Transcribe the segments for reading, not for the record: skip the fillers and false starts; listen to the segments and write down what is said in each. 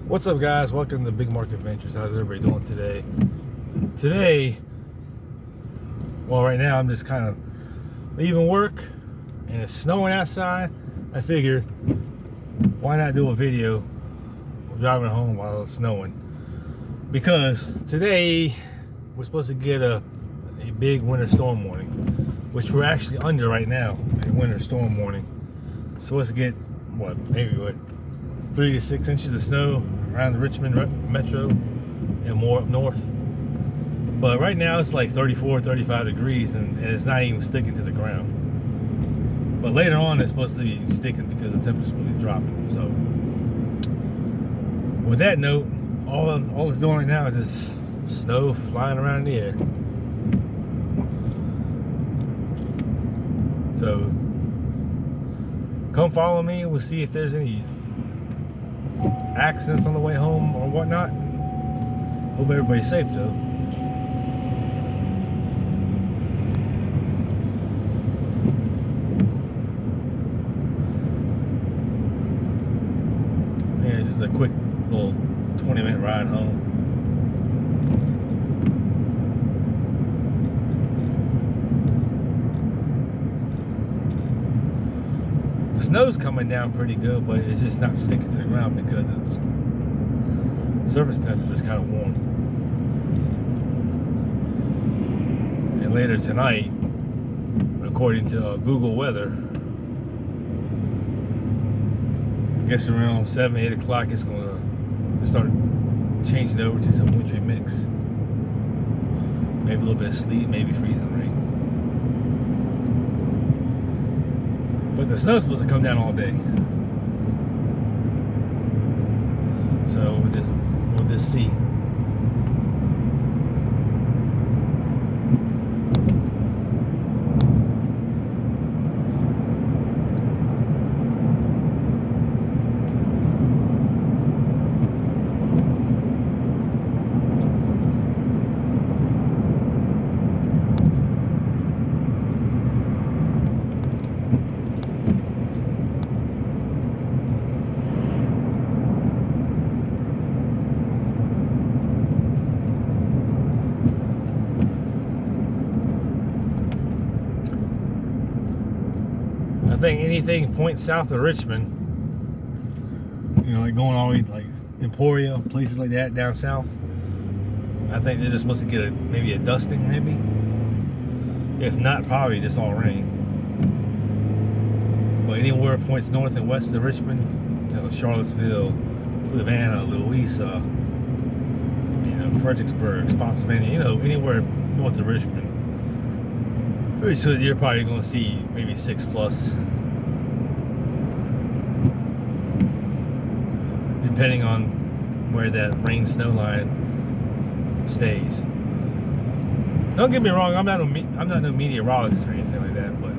What's up, guys? Welcome to Big Market Ventures. How's everybody doing today? Well, right now I'm just kind of leaving work and it's snowing outside. I figured, why not do a video driving home while it's snowing? Because today we're supposed to get a big winter storm warning, which we're actually under right now, a winter storm warning. Supposed to get maybe 3 to 6 inches of snow around the Richmond metro and more up north. But right now it's like 34, 35 degrees and it's not even sticking to the ground. But later on it's supposed to be sticking because the temperature's supposed to be dropping. So with that note, all it's doing right now is just snow flying around in the air. So come follow me. We'll see if there's any accidents on the way home or whatnot. Hope everybody's safe though. Yeah, it's just a quick little 20-minute ride home. The snow's coming down pretty good, but it's just not sticking to the ground because its surface temperature is kind of warm. And later tonight, according to Google Weather, I guess around 7, 8 o'clock, it's going to start changing over to some wintry mix. Maybe a little bit of sleet, maybe freezing rain. But the snow's supposed to come down all day. So we'll just see. I think anything points south of Richmond, like going all the way like Emporia, places like that down south, I think they're just supposed to get maybe a dusting, maybe. If not, probably just all rain. But anywhere points north and west of Richmond, Charlottesville, Savannah, Louisa, Fredericksburg, Spotsylvania, anywhere north of Richmond. So you're probably going to see maybe 6+, depending on where that rain snow line stays. Don't get me wrong, I'm not no meteorologist or anything like that, but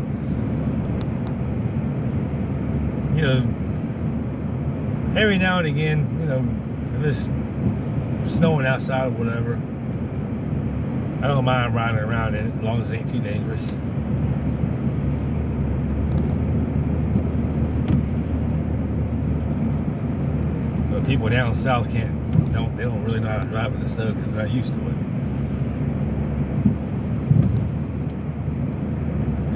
every now and again, if it's snowing outside or whatever, I don't mind riding around in it as long as it ain't too dangerous. But people down south they don't really know how to drive in the snow because they're not used to it.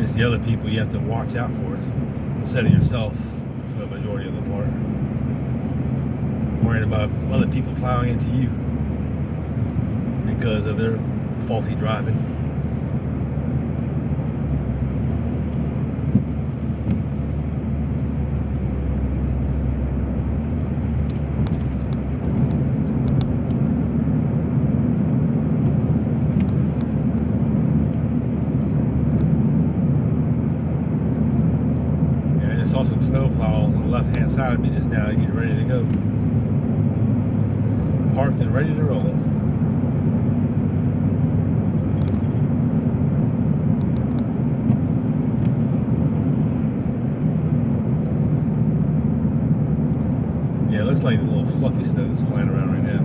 It's the other people you have to watch out for instead of yourself for the majority of the part. Worrying about other people plowing into you because of their faulty driving. Yeah, I just saw some snow plows on the left hand side of me just now, getting ready to go. Parked and ready to roll. Yeah, it looks like the little fluffy snow is flying around right now.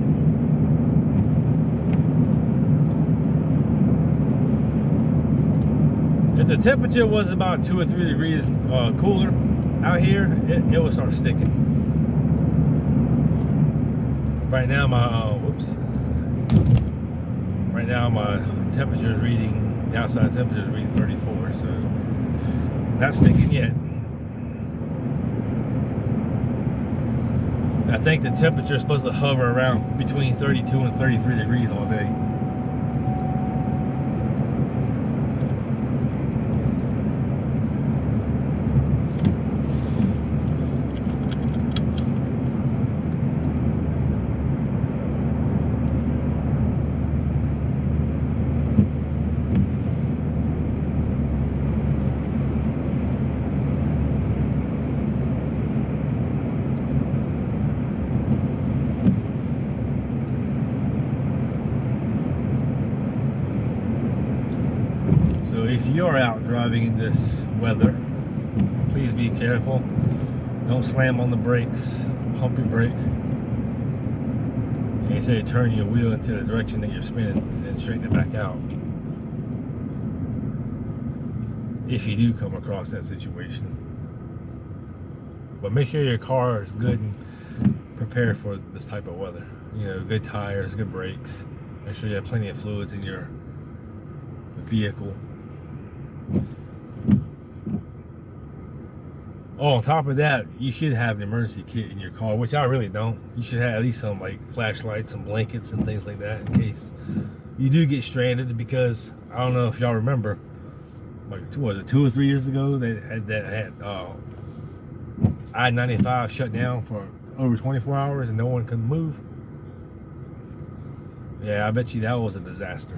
If the temperature was about 2 or 3 degrees cooler out here, it will start sticking. Right now my right now my temperature is reading, the outside temperature is reading 34, so not sticking yet. I think the temperature is supposed to hover around between 32 and 33 degrees all day. So if you're out driving in this weather, please be careful. Don't slam on the brakes, pump your brake. And you say turn your wheel into the direction that you're spinning and then straighten it back out. If you do come across that situation. But make sure your car is good and prepared for this type of weather. You know, good tires, good brakes. Make sure you have plenty of fluids in your vehicle. Oh, on top of that, you should have an emergency kit in your car, which I really don't. You should have at least some like flashlights, some blankets and things like that in case you do get stranded, because I don't know if y'all remember, like 2 or 3 years ago, they had I-95 shut down for over 24 hours and no one could move. Yeah, I bet you that was a disaster.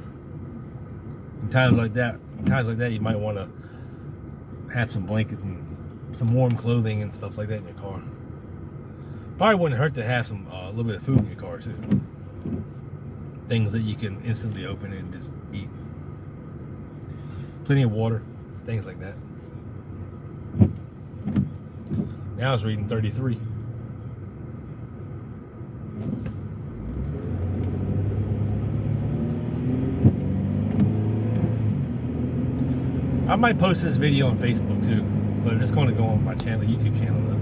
In times like that, you might want to have some blankets and some warm clothing and stuff like that in your car. Probably wouldn't hurt to have some a little bit of food in your car too. Things that you can instantly open and just eat. Plenty of water, things like that. Now it's reading 33. I might post this video on Facebook too, but it's going to go on my channel, YouTube channel though.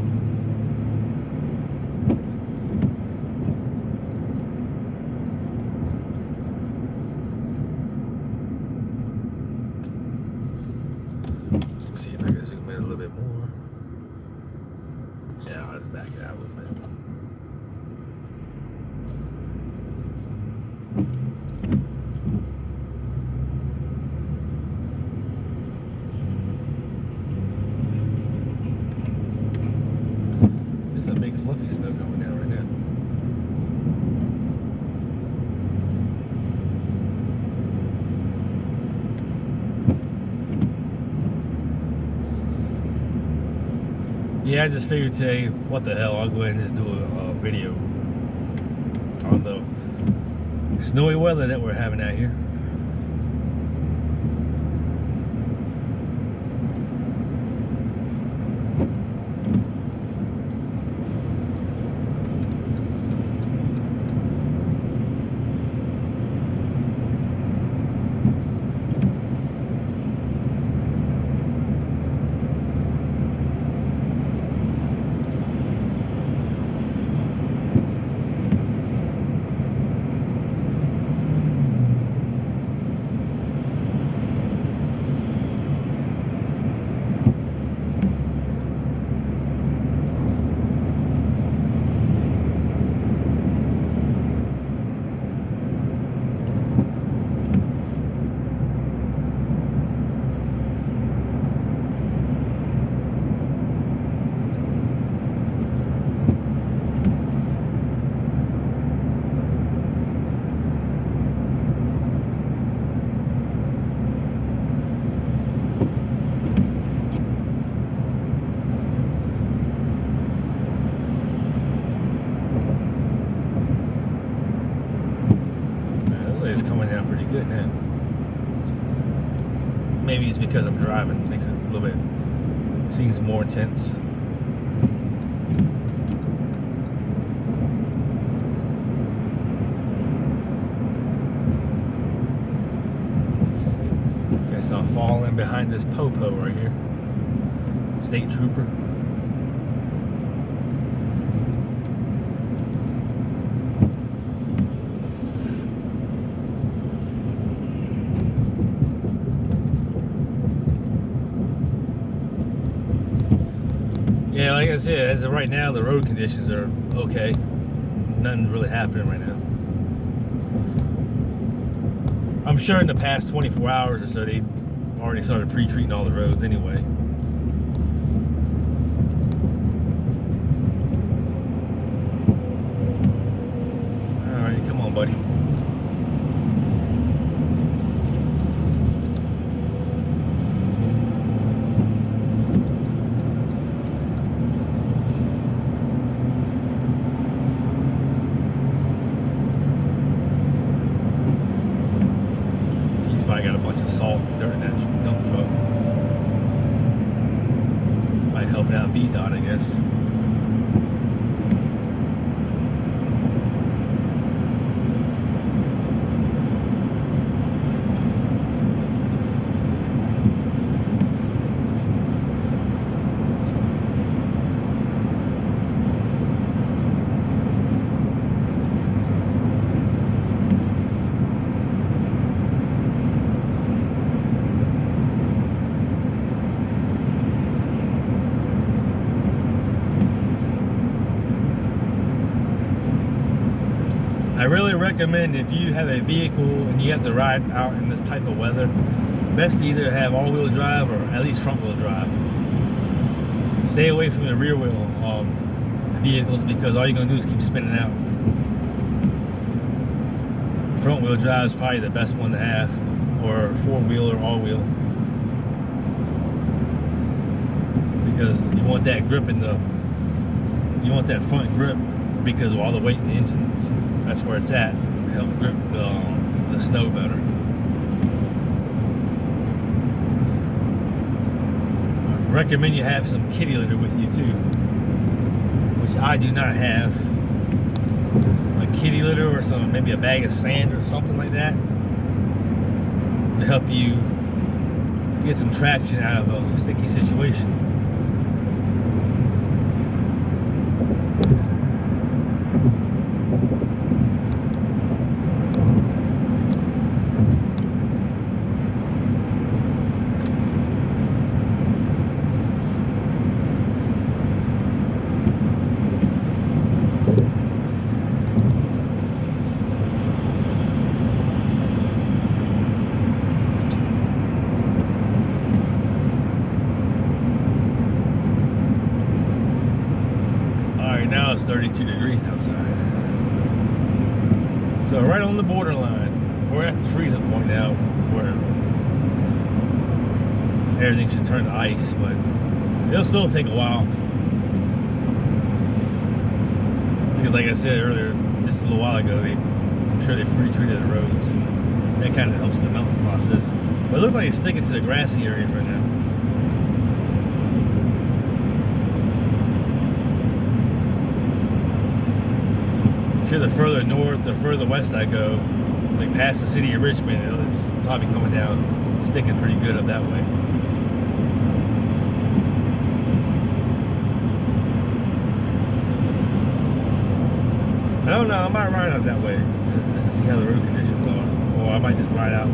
Let's see if I can zoom in a little bit more. Yeah, let's back it out a little bit. Big fluffy snow coming down right now. Yeah, I just figured today, what the hell, I'll go ahead and just do a video on the snowy weather that we're having out here. It's coming down pretty good now. Maybe it's because I'm driving, makes it a little bit, seems more intense. Guess I'll fall in behind this popo right here. State trooper. Yeah, like I said, as of right now, the road conditions are okay. Nothing's really happening right now. I'm sure in the past 24 hours or so, they already started pre-treating all the roads anyway. Alright, come on, buddy. Probably got a bunch of salt and dirt in that dump truck. Might help out VDOT, I guess. I really recommend, if you have a vehicle and you have to ride out in this type of weather, best to either have all-wheel drive or at least front-wheel drive. Stay away from the rear-wheel vehicles, because all you're going to do is keep spinning out. Front-wheel drive is probably the best one to have, or four-wheel or all-wheel, because you want that grip in the, you want that front grip because of all the weight in the engines. That's where it's at. Help grip the snow better. I recommend you have some kitty litter with you too, which I do not have. A kitty litter or some, maybe a bag of sand or something like that, to help you get some traction out of a sticky situation. Now it's 32 degrees outside. So right on the borderline. We're at the freezing point now, where everything should turn to ice, but it'll still take a while. Because like I said earlier, just a little while ago, I'm sure they pre-treated the roads, and that kind of helps the melting process. But it looks like it's sticking to the grassy areas right now. Sure, the further north or further west I go, like past the city of Richmond, it's probably coming down, sticking pretty good up that way. I don't know, I might ride out that way just to see how the road conditions are. Or I might just ride out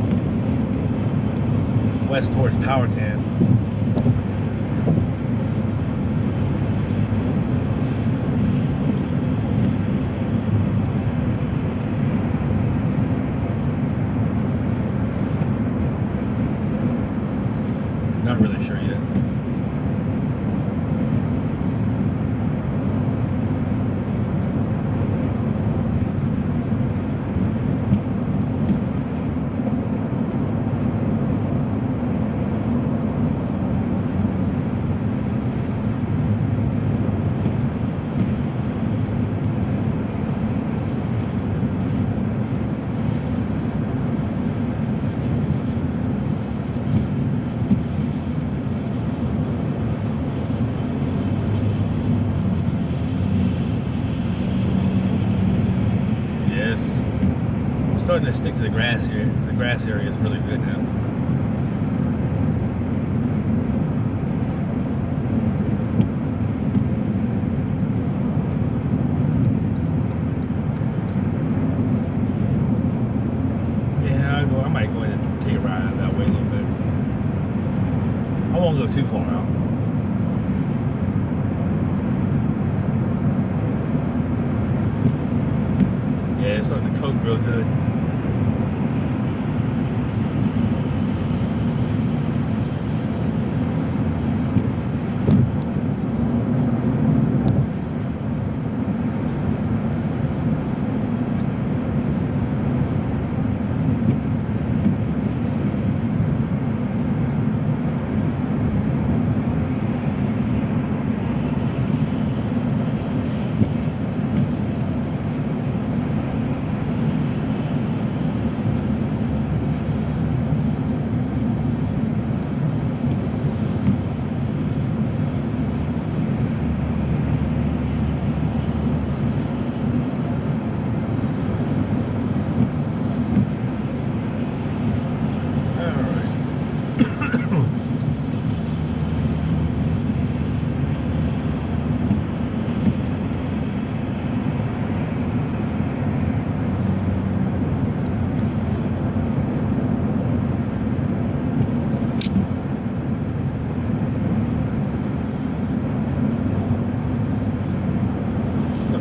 west towards Powhatan. Not really sure yet. Starting to stick to the grass here. The grass area is really good now. Yeah, I might go ahead and take a ride out that way a little bit. I won't go too far out. it's starting to coat real good.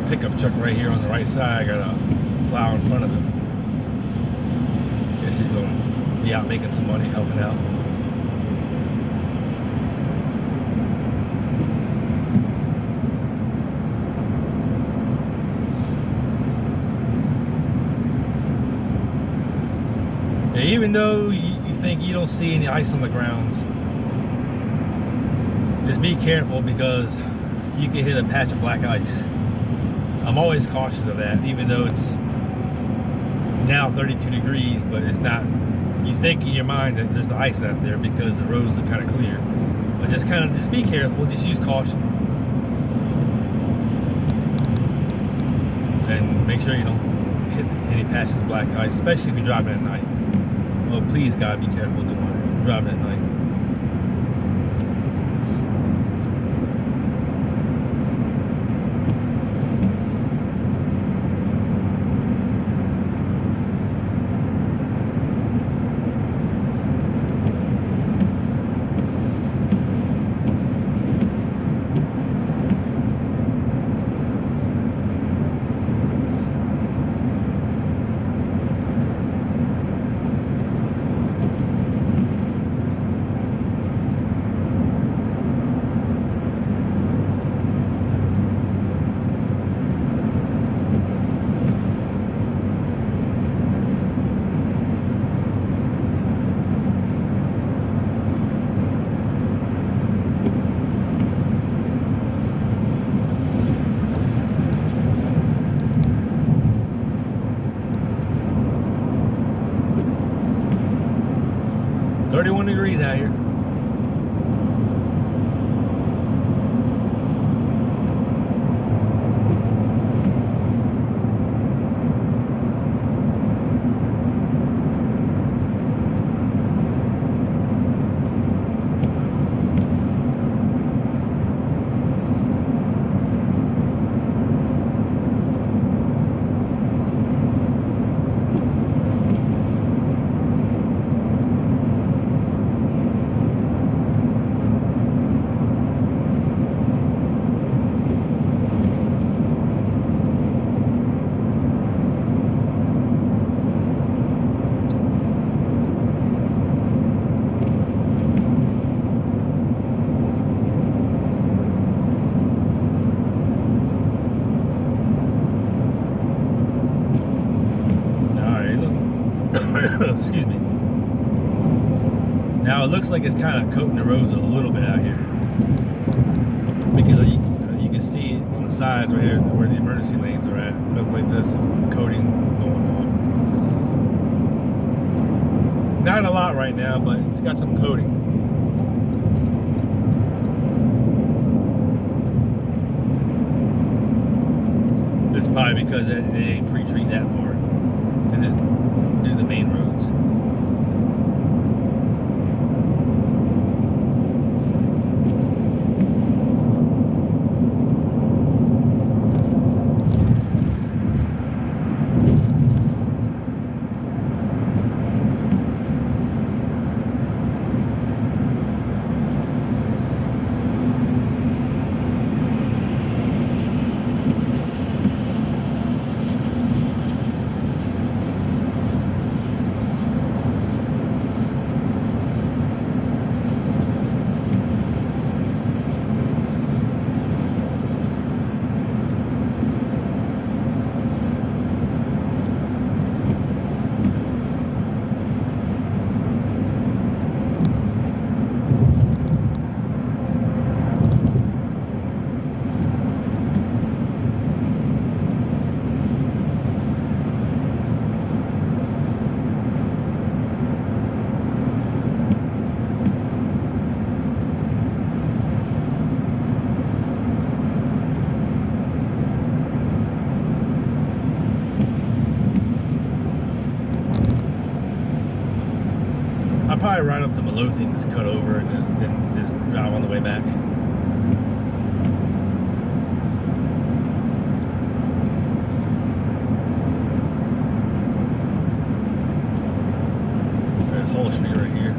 Pickup truck right here on the right side. I got a plow in front of him. Guess he's gonna be out making some money, helping out. And even though you think you don't see any ice on the grounds, just be careful because you can hit a patch of black ice. I'm always cautious of that, even though it's now 32 degrees, but it's not. You think in your mind that there's the ice out there because the roads are kind of clear. But just be careful, just use caution. And make sure you don't hit any patches of black ice, especially if you're driving at night. Oh, please, God, be careful doing driving at night. Degrees out here. Excuse me. Now it looks like it's kind of coating the roads a little bit out here because you can see it on the sides right here where the emergency lanes are at. It looks like there's some coating going on. Not a lot right now, but it's got some coating. It's probably because they didn't pre-treat that part. They just do the main roads. probably ride up to Midlothian, just cut over, and then just drive on the way back. There's Whole Street right here.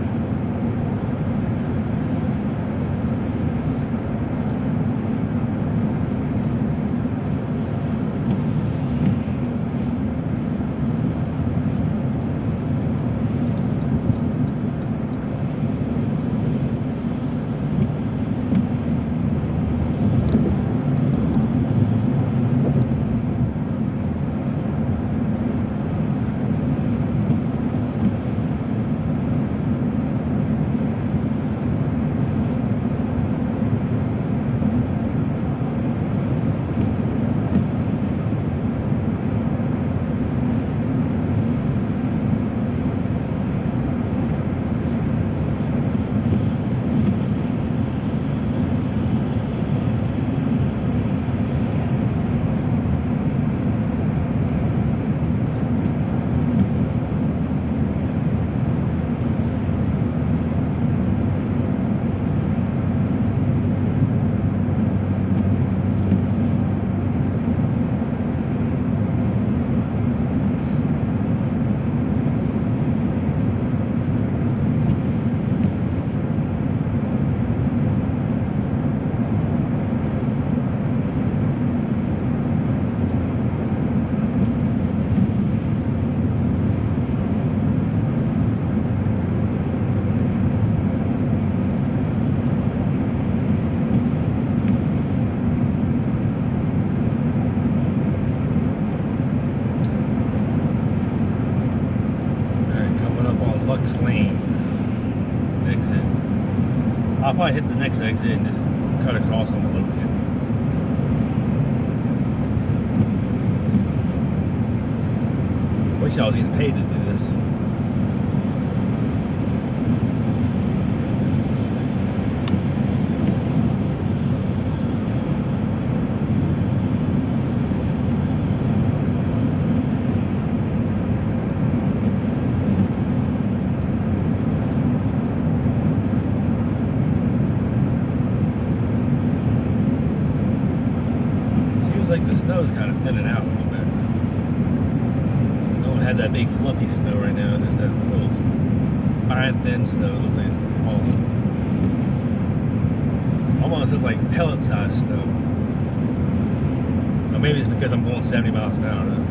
Lane exit. I'll probably hit the next exit and just cut across on Midlothian. Wish I was getting paid to do this. Like the snow's kind of thinning out a little bit. Don't have that big fluffy snow right now, just that little fine thin snow. It looks like it's falling. Almost look like pellet sized snow. Or maybe it's because I'm going 70 miles an hour though.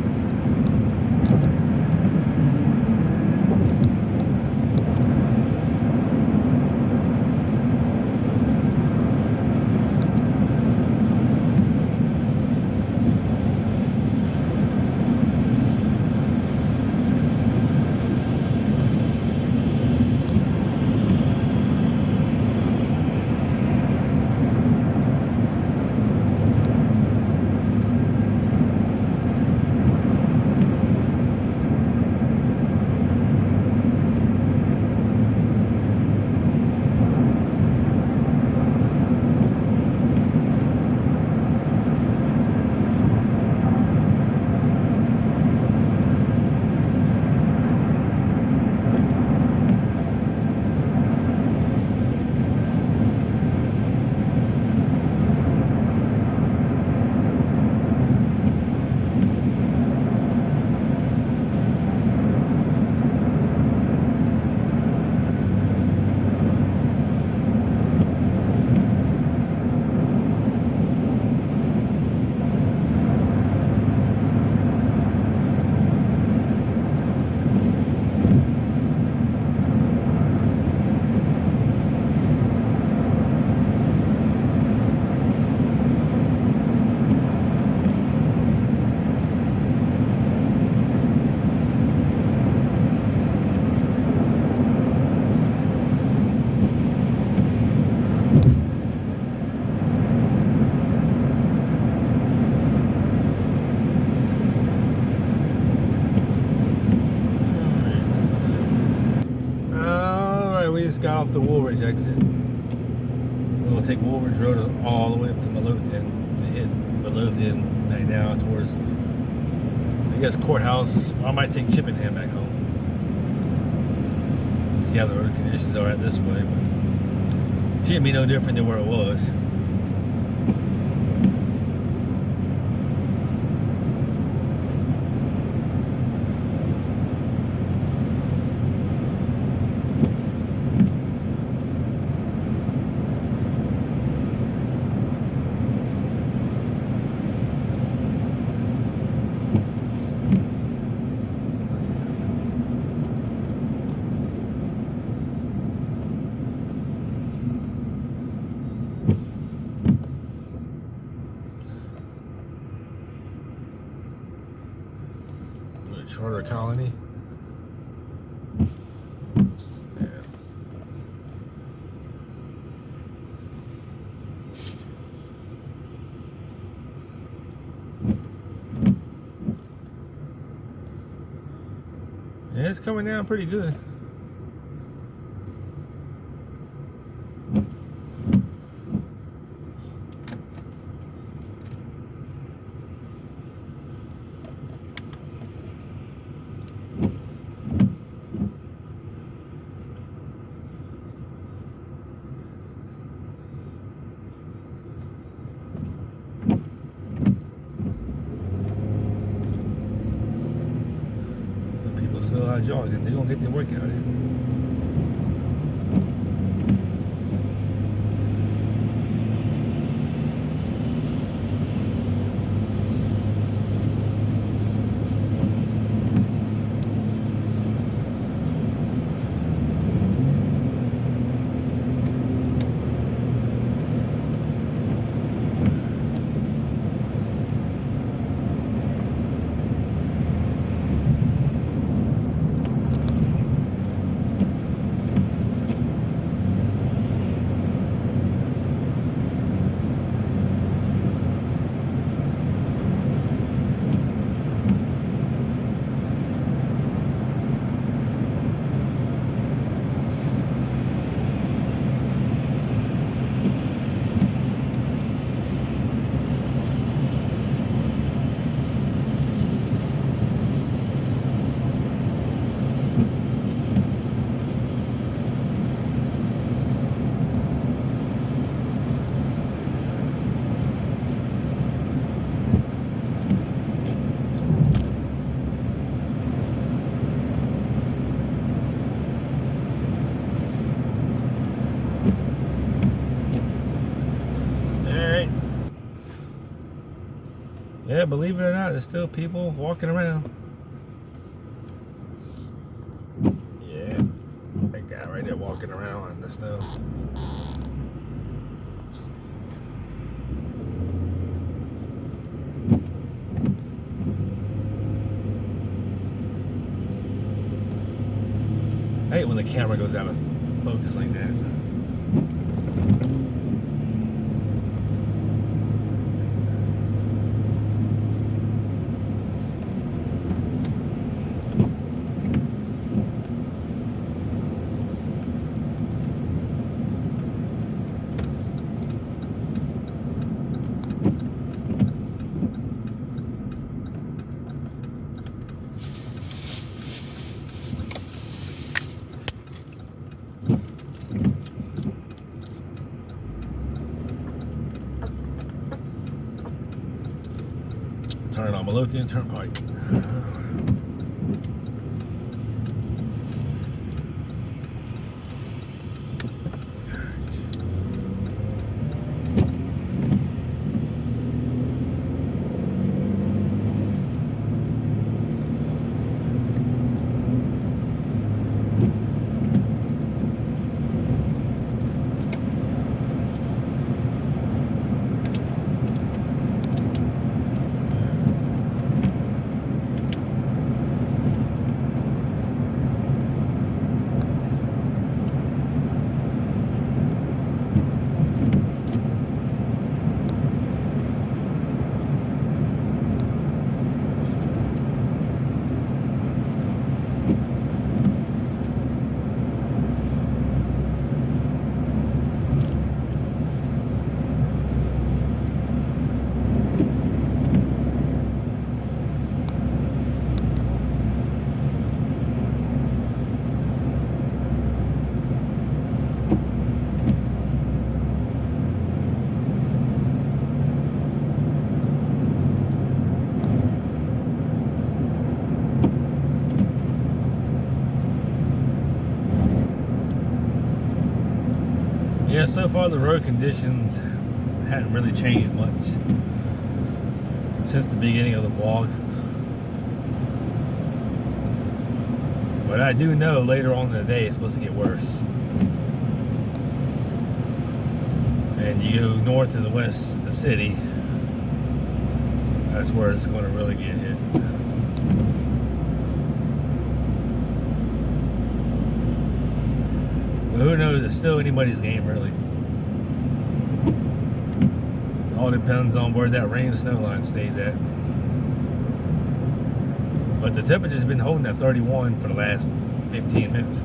just got off the Woolridge exit. We're going to take Woolridge Road all the way up to Midlothian and hit Midlothian back down towards, I guess, Courthouse. I might take Chippenham back home. see how the road conditions are at this way, but shouldn't be no different than where it was. Charter colony. Yeah. Yeah, it's coming down pretty good. Still out jogging, they're gonna get their workout in. Yeah, believe it or not, there's still people walking around. Yeah, that guy right there walking around in the snow. I hate when the camera goes out of focus like that. Turn on Midlothian Turnpike. Yeah, so far the road conditions hadn't really changed much since the beginning of the vlog. But I do know later on in the day it's supposed to get worse. And you go north of the west of the city, that's where it's going to really get hit. But who knows, it's still anybody's game really. It all depends on where that rain snow line stays at. But the temperature's been holding at 31 for the last 15 minutes.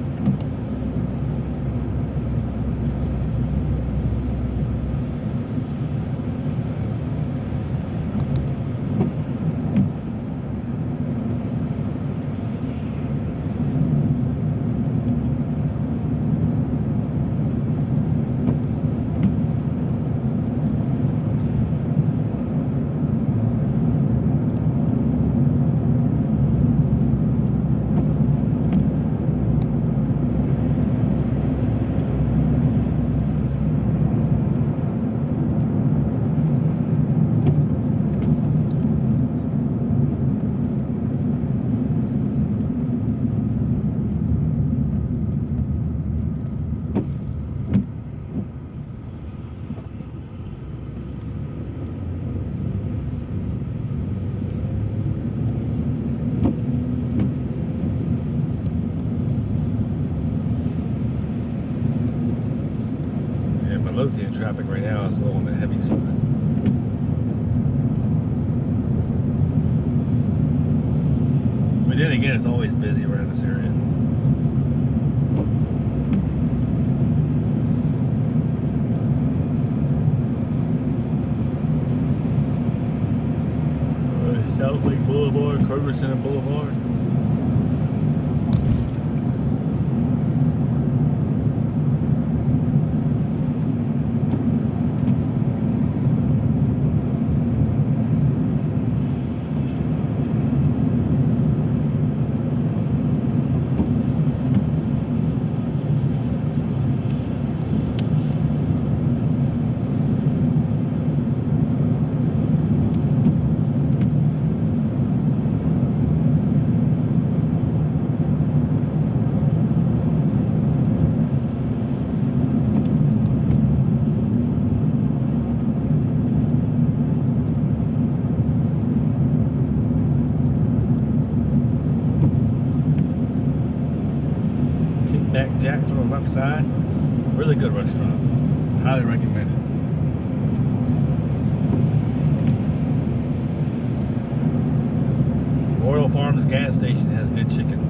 Midlothian traffic right now is a little on the heavy side. But then again, it's always busy around this area. South Lake Boulevard, Kroger Center Boulevard. Jack's on the left side. Really good restaurant. Highly recommend it. Royal Farms gas station has good chicken.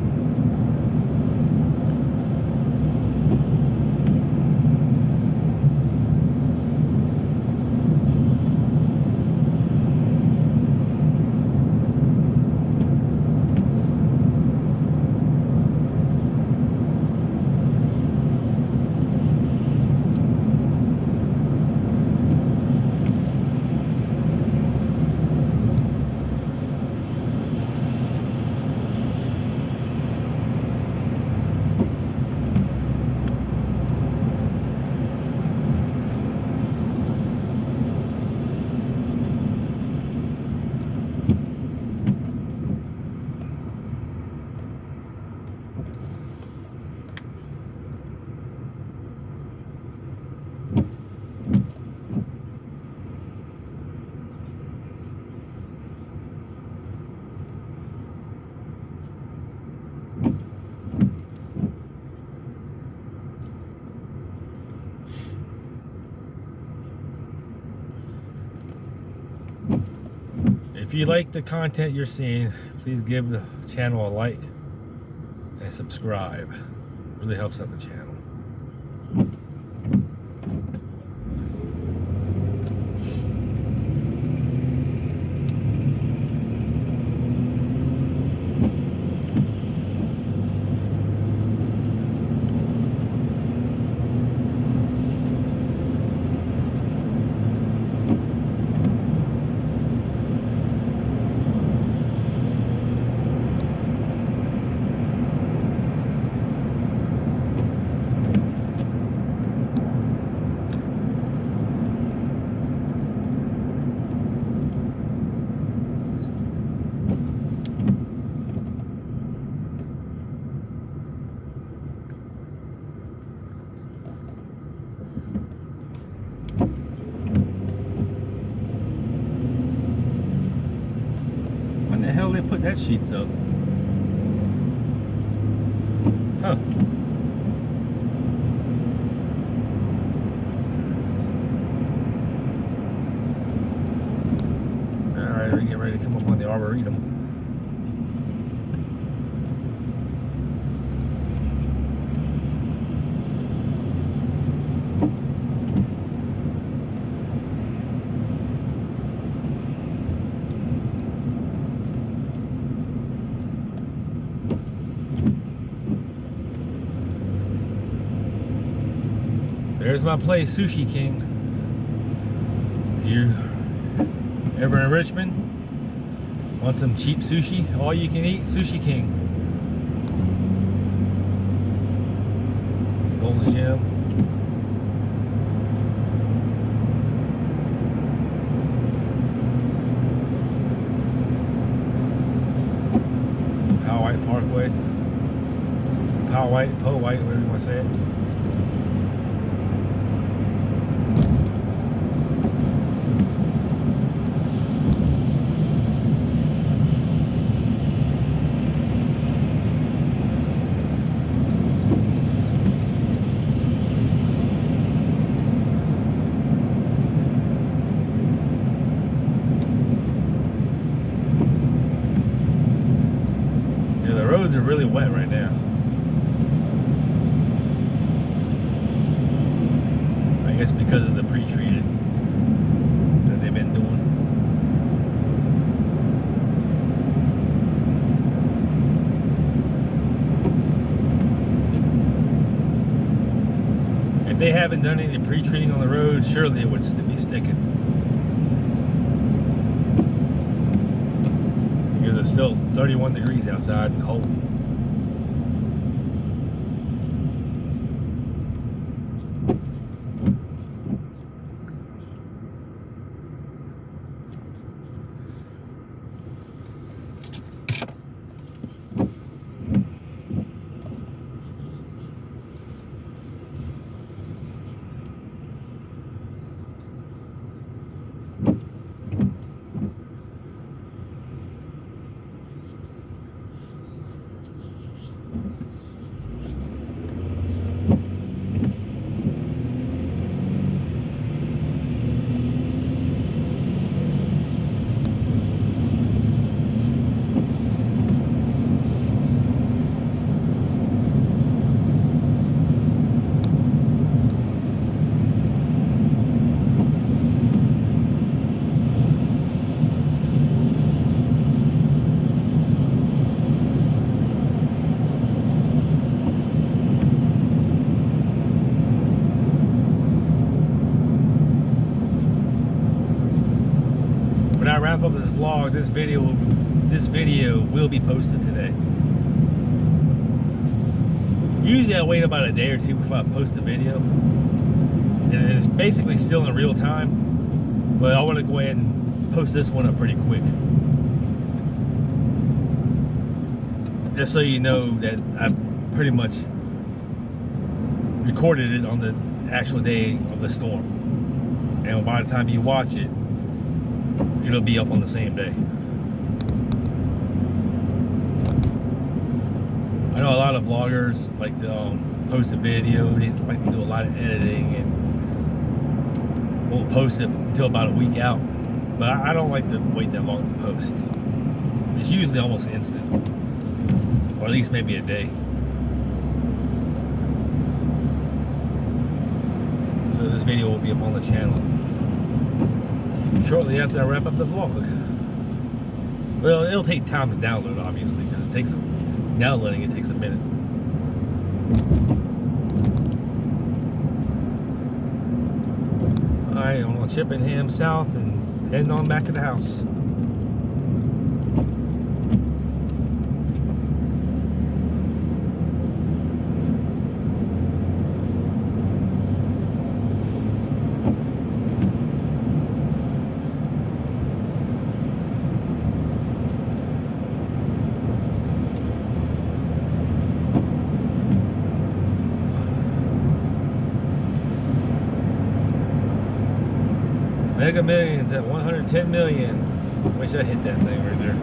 If you like the content you're seeing, please give the channel a like and subscribe. It really helps out the channel. the hell they put that sheets up? Huh. Alright, we get ready to come up on the Arboretum. There's my place, Sushi King. If you're ever in Richmond, want some cheap sushi, all you can eat, Sushi King. Gold's Gym. Powhite Parkway. Powhite, whatever you want to say it. The roads are really wet right now. I guess because of the pre-treated that they've been doing. If they haven't done any pre-treating on the road, surely it would be sticking. Because it's still 31 degrees outside and cold. When I wrap up this vlog, this video will be posted today. Usually I wait about a day or two before I post a video, and it's basically still in real time, but I want to go ahead and post this one up pretty quick, just so you know that I pretty much recorded it on the actual day of the storm, and by the time you watch it, it'll be up on the same day. I know a lot of vloggers like to post a video. They like to do a lot of editing and won't post it until about a week out. But I don't like to wait that long to post. It's usually almost instant, or at least maybe a day. So this video will be up on the channel shortly after I wrap up the vlog. Well, it'll take time to download, obviously, because it takes downloading. It takes a minute. All right, I'm on Chippenham South and heading on back to the house. Mega Millions at 110 million. Wish I hit that thing right there.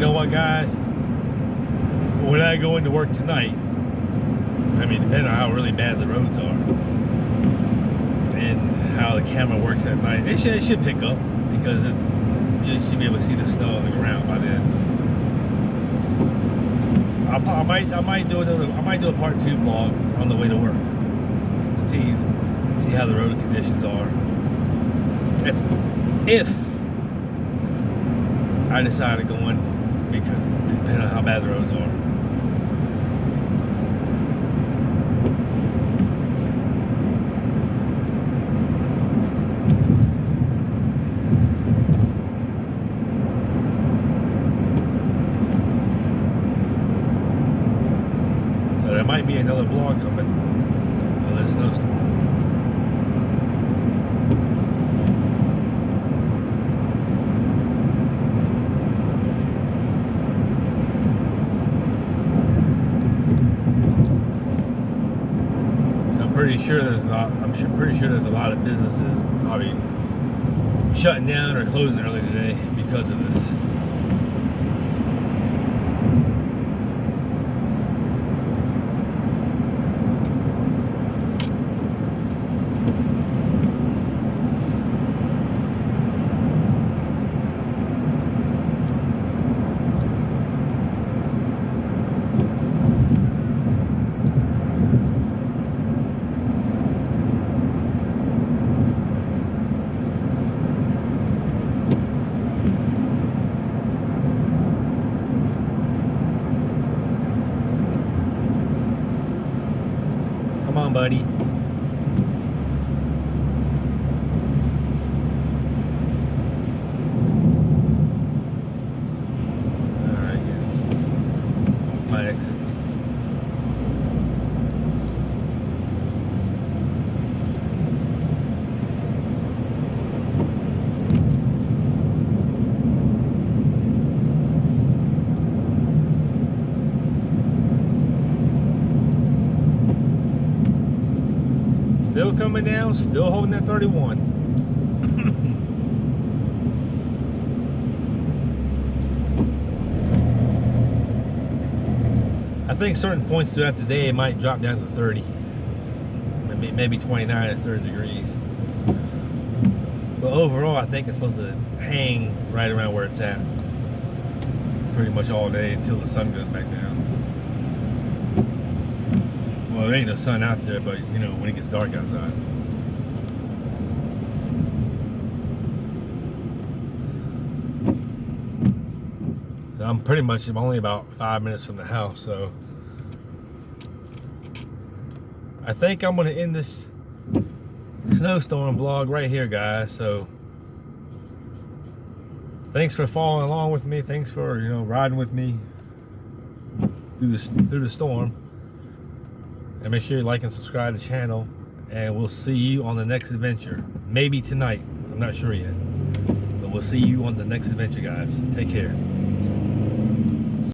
know what, guys? When I go into work tonight, I mean, depending on how really bad the roads are and how the camera works at night, it should pick up, because you should be able to see the snow on the ground by then. I might do a part 2 vlog on the way to work. See how the road conditions are. That's if I decide to go in, because depending on how bad the roads are. There might be another vlog coming of this snowstorm. So I'm pretty sure there's a lot of businesses probably shutting down or closing early today because of this. Come on, buddy. Alright, yeah. My exit. Still coming down, still holding that 31. I think certain points throughout the day it might drop down to 30. Maybe 29 or 30 degrees. But overall, I think it's supposed to hang right around where it's at pretty much all day until the sun goes back down. Well, there ain't no sun out there, but you know, when it gets dark outside. So I'm only about 5 minutes from the house, so I think I'm gonna end this snowstorm vlog right here, guys. So thanks for following along with me. Thanks for, you know, riding with me through the storm. And make sure you like and subscribe to the channel, and we'll see you on the next adventure. Maybe tonight, I'm not sure yet, but we'll see you on the next adventure, guys. Take care.